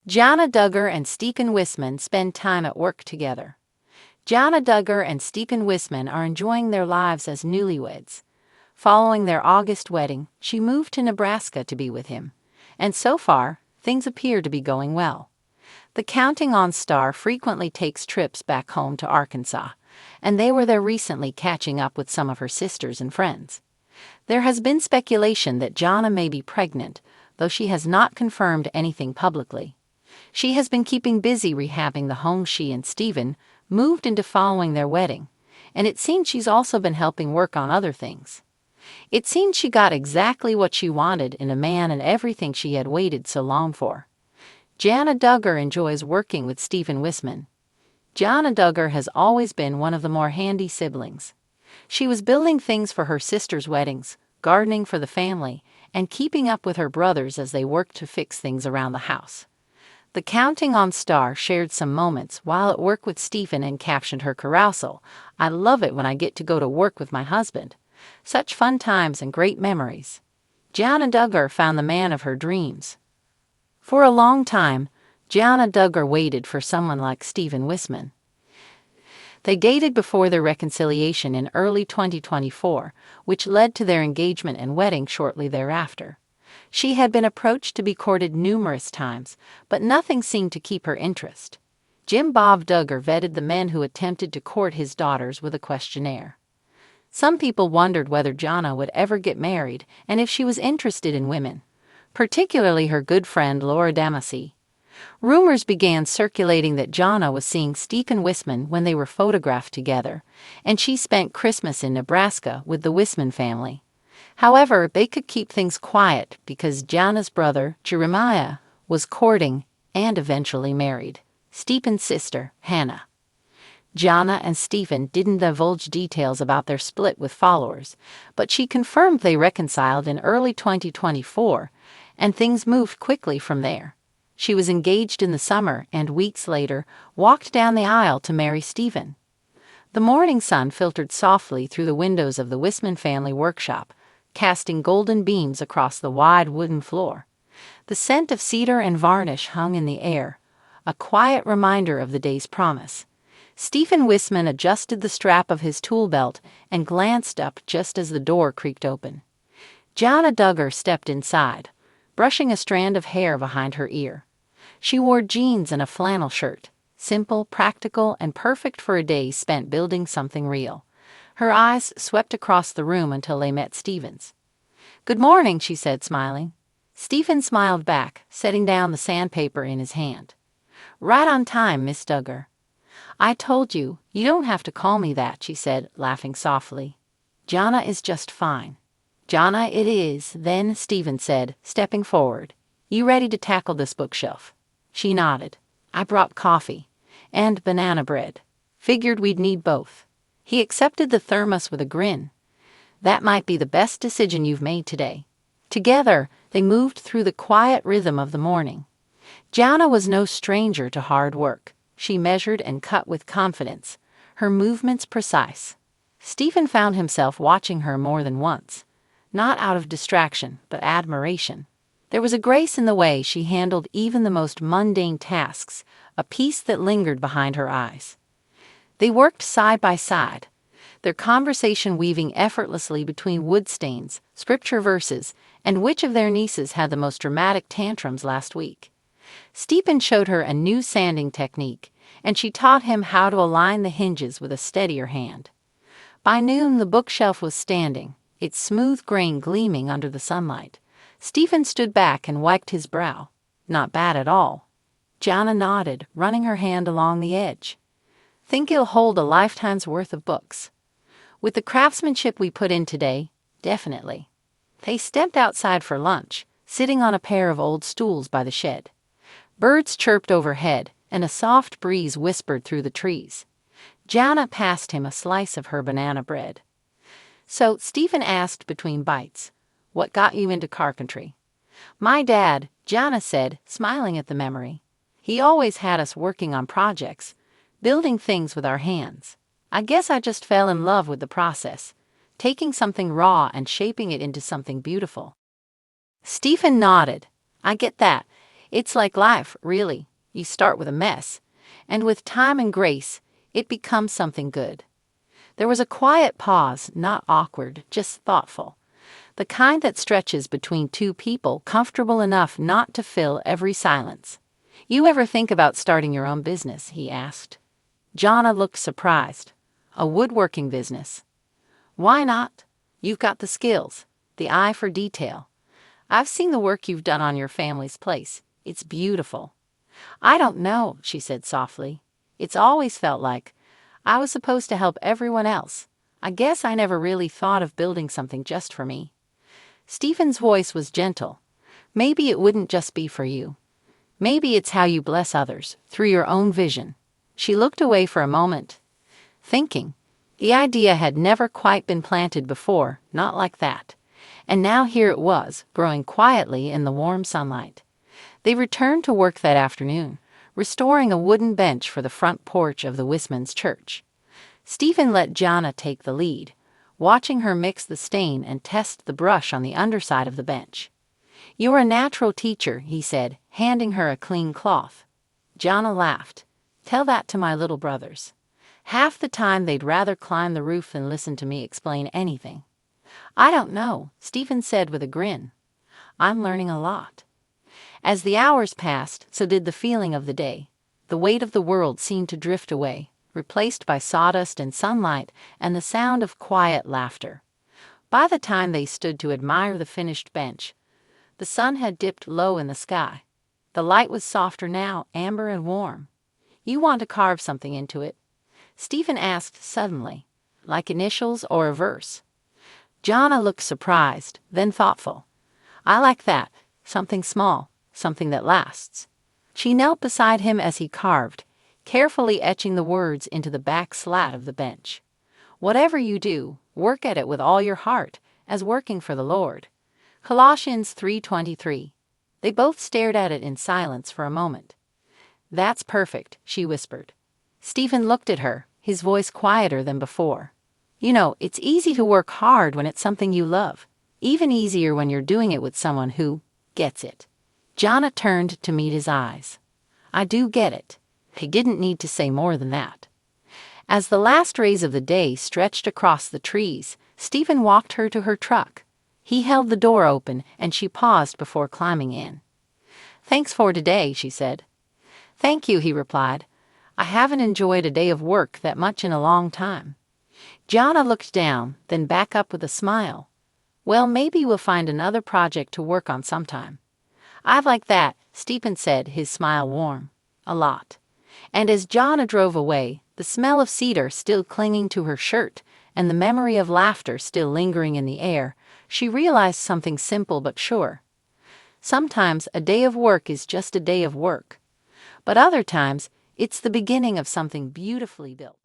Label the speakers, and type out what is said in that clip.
Speaker 1: Jana Duggar and Stephen Wissmann spend time at work together. Jana Duggar and Stephen Wissmann are enjoying their lives as newlyweds. Following their August wedding, she moved to Nebraska to be with him. And so far, things appear to be going well. The Counting On star frequently takes trips back home to Arkansas, and they were there recently catching up with some of her sisters and friends. There has been speculation that Jana may be pregnant, though she has not confirmed anything publicly. She has been keeping busy rehabbing the home she and Stephen moved into following their wedding, and it seems she's also been helping work on other things. It seems she got exactly what she wanted in a man and everything she had waited so long for. Jana Duggar enjoys working with Stephen Wissmann. Jana Duggar has always been one of the more handy siblings. She was building things for her sister's weddings, gardening for the family, and keeping up with her brothers as they worked to fix things around the house. The Counting On star shared some moments while at work with Stephen and captioned her carousal, "I love it when I get to go to work with my husband. Such fun times and great memories." Jana Duggar found the man of her dreams. For a long time, Jana Duggar waited for someone like Stephen Wissmann. They dated before their reconciliation in early 2024, which led to their engagement and wedding shortly thereafter. She had been approached to be courted numerous times, but nothing seemed to keep her interest. Jim Bob Duggar vetted the men who attempted to court his daughters with a questionnaire. Some people wondered whether Jana would ever get married and if she was interested in women, particularly her good friend Laura Damasey. Rumors began circulating that Jana was seeing Stephen Wissmann when they were photographed together, and she spent Christmas in Nebraska with the Wissmann family. However, they could keep things quiet because Jana's brother, Jeremiah, was courting and eventually married Stephen's sister, Hannah. Jana and Stephen didn't divulge details about their split with followers, but she confirmed they reconciled in early 2024, and things moved quickly from there. She was engaged in the summer and weeks later walked down the aisle to marry Stephen. The morning sun filtered softly through the windows of the Wissmann family workshop, casting golden beams across the wide wooden floor. The scent of cedar and varnish hung in the air, a quiet reminder of the day's promise. Stephen Wissmann adjusted the strap of his tool belt and glanced up just as the door creaked open. Jana Duggar stepped inside, brushing a strand of hair behind her ear. She wore jeans and a flannel shirt, simple, practical, and perfect for a day spent building something real. Her eyes swept across the room until they met Stephen's. "Good morning," she said, smiling. Stephen smiled back, setting down the sandpaper in his hand. "Right on time, Miss Duggar." "I told you, you don't have to call me that," she said, laughing softly. "Jana is just fine." "Jana it is, then," Stephen said, stepping forward. "You ready to tackle this bookshelf?" She nodded. "I brought coffee. And banana bread. Figured we'd need both." He accepted the thermos with a grin. "That might be the best decision you've made today." Together, they moved through the quiet rhythm of the morning. Jana was no stranger to hard work. She measured and cut with confidence, her movements precise. Stephen found himself watching her more than once, not out of distraction, but admiration. There was a grace in the way she handled even the most mundane tasks, a peace that lingered behind her eyes. They worked side by side, their conversation weaving effortlessly between wood stains, scripture verses, and which of their nieces had the most dramatic tantrums last week. Stephen showed her a new sanding technique, and she taught him how to align the hinges with a steadier hand. By noon, the bookshelf was standing, its smooth grain gleaming under the sunlight. Stephen stood back and wiped his brow. "Not bad at all." Jana nodded, running her hand along the edge. "Think it'll hold a lifetime's worth of books?" "With the craftsmanship we put in today, definitely." They stepped outside for lunch, sitting on a pair of old stools by the shed. Birds chirped overhead, and a soft breeze whispered through the trees. Jana passed him a slice of her banana bread. "So," Stephen asked between bites, "what got you into carpentry?" "My dad," Jana said, smiling at the memory. "He always had us working on projects, building things with our hands. I guess I just fell in love with the process, taking something raw and shaping it into something beautiful." Stephen nodded. "I get that. It's like life, really. You start with a mess, and with time and grace, it becomes something good. There was a quiet pause, not awkward, just thoughtful. The kind that stretches between two people comfortable enough not to fill every silence. You ever think about starting your own business? He asked. Jana looked surprised. A woodworking business. Why not? You've got the skills, the eye for detail. I've seen the work you've done on your family's place. It's beautiful. I don't know, she said softly. It's always felt like I was supposed to help everyone else. I guess I never really thought of building something just for me. Stephen's voice was gentle. Maybe it wouldn't just be for you. Maybe it's how you bless others, through your own vision. She looked away for a moment, thinking. The idea had never quite been planted before, not like that. And now here it was, growing quietly in the warm sunlight. They returned to work that afternoon, restoring a wooden bench for the front porch of the Wissmann's church. Stephen let Jana take the lead, watching her mix the stain and test the brush on the underside of the bench. You're a natural teacher, he said, handing her a clean cloth. Jana laughed. Tell that to my little brothers. Half the time they'd rather climb the roof than listen to me explain anything. I don't know, Stephen said with a grin. I'm learning a lot. As the hours passed, so did the feeling of the day. The weight of the world seemed to drift away, replaced by sawdust and sunlight and the sound of quiet laughter. By the time they stood to admire the finished bench, the sun had dipped low in the sky. The light was softer now, amber and warm. You want to carve something into it? Stephen asked suddenly, like initials or a verse. Jana looked surprised, then thoughtful. I like that, something small, something that lasts. She knelt beside him as he carved, carefully etching the words into the back slat of the bench. Whatever you do, work at it with all your heart, as working for the Lord. Colossians 3:23. They both stared at it in silence for a moment. That's perfect, she whispered. Stephen looked at her, his voice quieter than before. You know, it's easy to work hard when it's something you love. Even easier when you're doing it with someone who gets it. Jana turned to meet his eyes. I do get it. He didn't need to say more than that. As the last rays of the day stretched across the trees, Stephen walked her to her truck. He held the door open and she paused before climbing in. Thanks for today, she said. Thank you, he replied. I haven't enjoyed a day of work that much in a long time. Jana looked down, then back up with a smile. Well, maybe we'll find another project to work on sometime. I'd like that, Stephen said, his smile warm. A lot. And as Jana drove away, the smell of cedar still clinging to her shirt and the memory of laughter still lingering in the air, she realized something simple but sure. Sometimes a day of work is just a day of work. But other times, it's the beginning of something beautifully built.